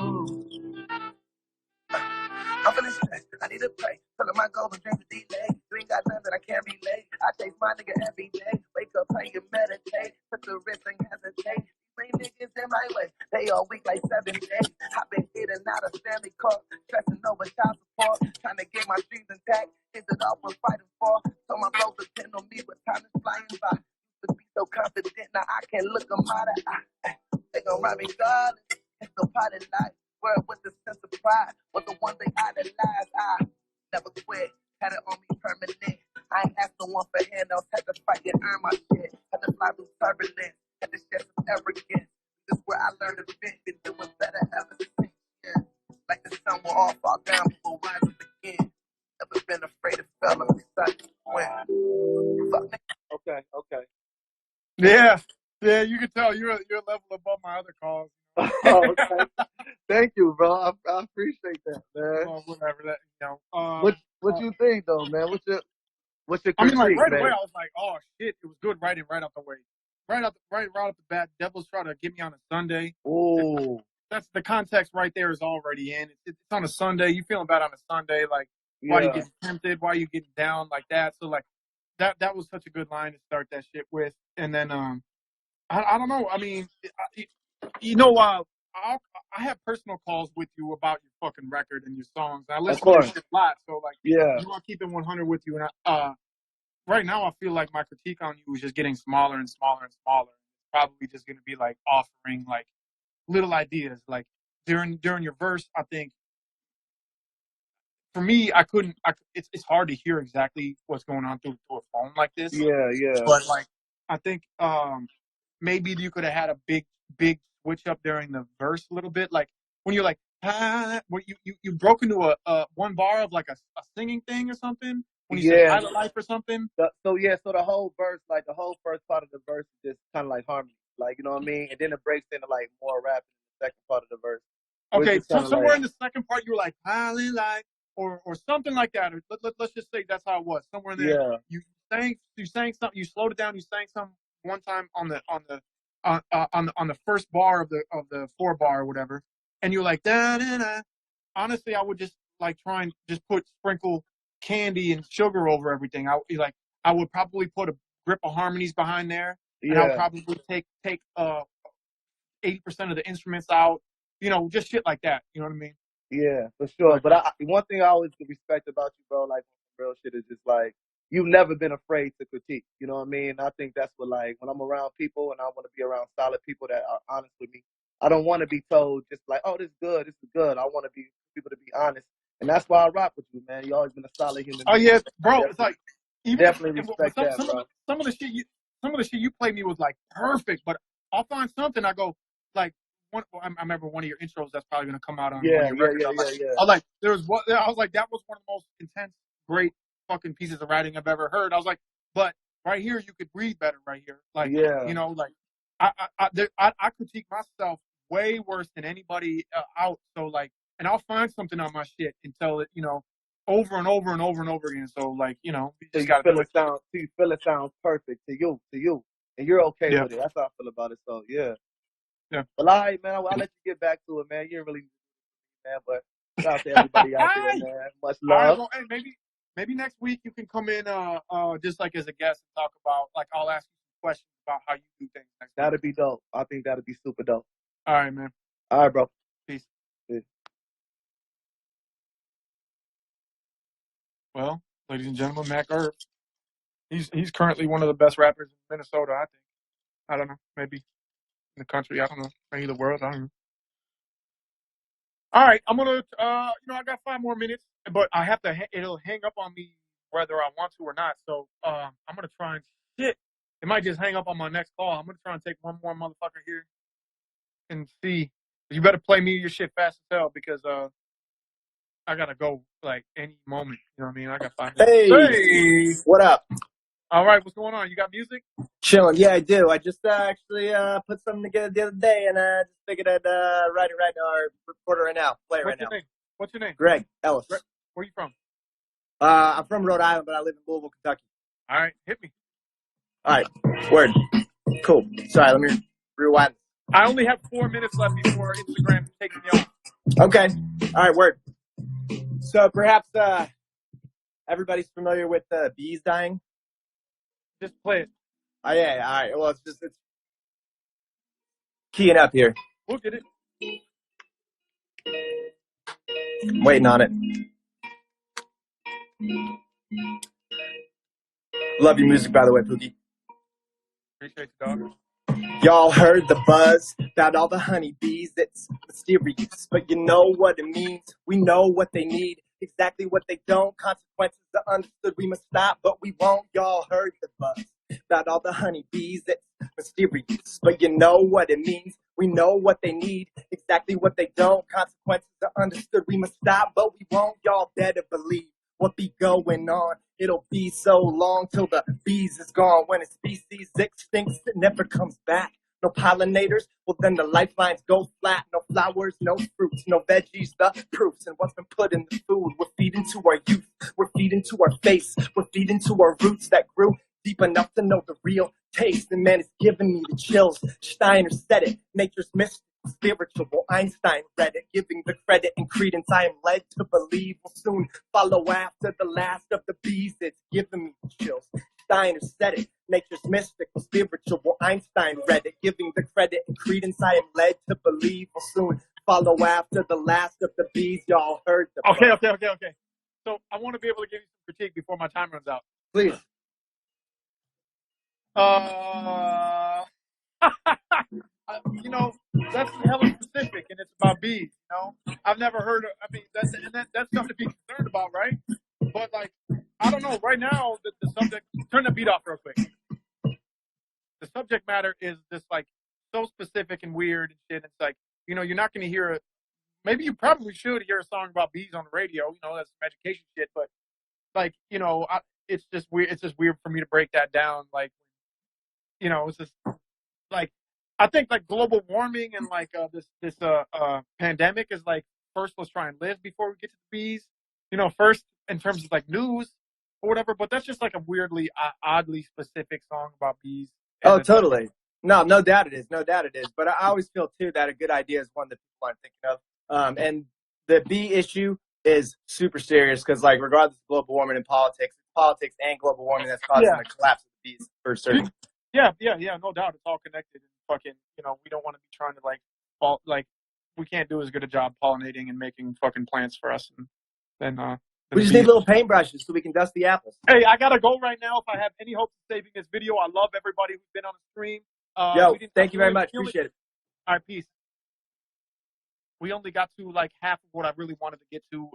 I'm feeling stressed, I need a break. Telling my goals and dreams to delay. You ain't got nothing I can't relate. I chase my nigga every day. Wake up, pray and meditate. Put the wrist and hesitate. These niggas in my way. They all week like 7 days. I've been in and out of Stanley Cup. Stressing over child support. Trying to get my dreams intact. Is it all worth fighting for? So my goals depend on me, but time is flying by. Used to be so confident, now I can't look them out of eye. They gon' ride me regardless. It's the part of life. Word with the sense of pride was the one they idolized. I never quit, had it on me permanent. I ain't asked no one for handouts, had to fight and earn my shit. Had to fly through turbulence, had to share some arrogance. This is where I learned to been doing better ever since. Yeah, like the sun will all fall down before rising again. Never been afraid of fail, I'm excited to win. Okay. Yeah, you can tell you're a level above my other calls. Oh, okay. Thank you, bro. I appreciate that, man. Well, whatever that, you know. What you think though, man? What's your I mean, like critique, right man? away, I was like, oh shit, it was good writing right out the way, right off the bat. Devils try to get me on a Sunday. Oh, that's the context right there is already in. It's on a Sunday. You feeling bad on a Sunday, like why you getting tempted? Why you getting down like that? So like that was such a good line to start that shit with. And then I don't know. I mean, you know, I have personal calls with you about your fucking record and your songs. I listen to your shit a lot, so like, you want to keep it 100 with you. And right now, I feel like my critique on you is just getting smaller and smaller and smaller. It's probably just going to be like offering like little ideas. Like during your verse, I think for me, it's hard to hear exactly what's going on through a phone like this. Yeah. But like, I think maybe you could have had a big switch up during the verse a little bit. Like when you're like, when you broke into a one bar of like a singing thing or something. When you say Pilot Life or something. So the whole verse, like the whole first part of the verse is just kind of like harmony. Like, you know what I mean? And then it breaks into like more rap in the second part of the verse. Okay, so somewhere in the second part you were like Pilot Life or something like that. Or let's just say that's how it was. Somewhere in there you sang something, you slowed it down, you sang something one time on the first bar of the 4-bar or whatever, and you're like da da da. Honestly, I would just like try and just sprinkle candy and sugar over everything. I would probably put a grip of harmonies behind there, and I would probably take 80% of the instruments out. You know, just shit like that. You know what I mean? Yeah, for sure. But one thing I always respect about you, bro, like real shit, is just like you've never been afraid to critique. You know what I mean? I think that's what, like, when I'm around people and I want to be around solid people that are honest with me, I don't want to be told just like, oh, this is good. I want people to be honest. And that's why I rock with you, man. You always been a solid human being. Oh yeah, bro. It's like definitely respect that, bro. Some of the shit you played me was like perfect, but I'll find something. I go like I remember one of your intros that's probably gonna come out on one of your records. I was like, there was what I was like, that was one of the most intense, great fucking pieces of writing I've ever heard. I was like, but right here you could breathe better right here. Like, you know, like I critique myself way worse than anybody out. So like, and I'll find something on my shit and tell it, you know, over and over and over and over again. So like, you know, you just gotta you feel it sounds perfect to you, and you're okay with it. That's how I feel about it. So yeah. Well, all right, man. I'll let you get back to it, man. You ain't really, man, but shout out to everybody out there, man. Much love. All right, well, hey, maybe next week you can come in, just like as a guest and talk about, like, I'll ask you some questions about how you do things next That'd week. be dope. I think that'd be super dope. All right, man. All right, bro. Peace. Well, ladies and gentlemen, Mac Herb. He's currently one of the best rappers in Minnesota, I think. I don't know, maybe in the country. I don't know, maybe the world. I don't know. All right, I'm gonna. I got 5 more minutes, but I have to. It'll hang up on me whether I want to or not. So I'm gonna try and shit. It might just hang up on my next call. I'm gonna try and take one more motherfucker here and see. You better play me your shit fast as hell because I gotta go like any moment. You know what I mean? I got 5 minutes. Hey, what up? All right, what's going on? You got music? Chilling. Yeah, I do. I just actually put something together the other day, and I just figured I'd write it right now, or record it right now, play it right now. What's your name? Greg Ellis. Where are you from? I'm from Rhode Island, but I live in Louisville, Kentucky. All right, hit me. All right, word. Cool. Sorry, let me rewind. I only have 4 minutes left before Instagram takes me off. Okay. All right, word. So perhaps everybody's familiar with bees dying. Just play it. Oh yeah. All right. Well, it's keying up here. We'll get it. I'm waiting on it. Love your music, by the way, Pookie. Appreciate you, dog. Y'all heard the buzz about all the honeybees. It's mysterious, but you know what it means. We know what they need, exactly what they don't. Consequences are understood. We must stop, but we won't. Y'all heard the buzz about all the honeybees. It's mysterious, but you know what it means. We know what they need, exactly what they don't. Consequences are understood. We must stop, but we won't. Y'all better believe what be going on. It'll be so long till the bees is gone. When a species extincts, it never comes back. No pollinators, well then the lifelines go flat. No flowers, no fruits, no veggies, the proofs. And what's been put in the food, we're feeding to our youth. We're feeding to our face. We're feeding to our roots that grew deep enough to know the real taste. And man, it's giving me the chills. Steiner said it, nature's mystic. Spiritual, Einstein read it, giving the credit and credence I am led to believe will soon follow after the last of the bees. It's giving me the chills. Steiner said it, nature's mystical, spiritual, Einstein read it, giving the credit and credence I am led to believe will soon follow after the last of the bees. Y'all heard the Okay. So I want to be able to give you some critique before my time runs out. Please. That's hella specific, and it's about bees. I've never heard of. I mean, that's something to be concerned about, right? But like, I don't know. Right now, the subject. Turn the beat off real quick. The subject matter is just like so specific and weird and shit. It's like you're not going to hear it. Maybe you probably should hear a song about bees on the radio. That's some education shit. But like, it's just weird. It's just weird for me to break that down. Like, it's just like. I think like global warming and like this pandemic is like first let's try and live before we get to the bees. First in terms of like news or whatever. But that's just like a weirdly oddly specific song about bees. Oh, totally. No doubt it is. No doubt it is. But I always feel too that a good idea is one that people aren't thinking of. And the bee issue is super serious because like regardless of global warming and politics and global warming that's causing the collapse of the bees for certain. Yeah, no doubt. It's all connected. And fucking, we don't want to be trying to we can't do as good a job pollinating and making fucking plants for us. And then we just need little paintbrushes so we can dust the apples. Hey, I gotta go right now. If I have any hope of saving this video, I love everybody who's been on the stream. Thank you very much. Appreciate it. All right, peace. We only got to like half of what I really wanted to get to.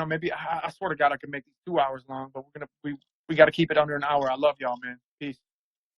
Maybe I swear to God I could make these 2 hours long, but we got to keep it under an hour. I love y'all, man. Peace.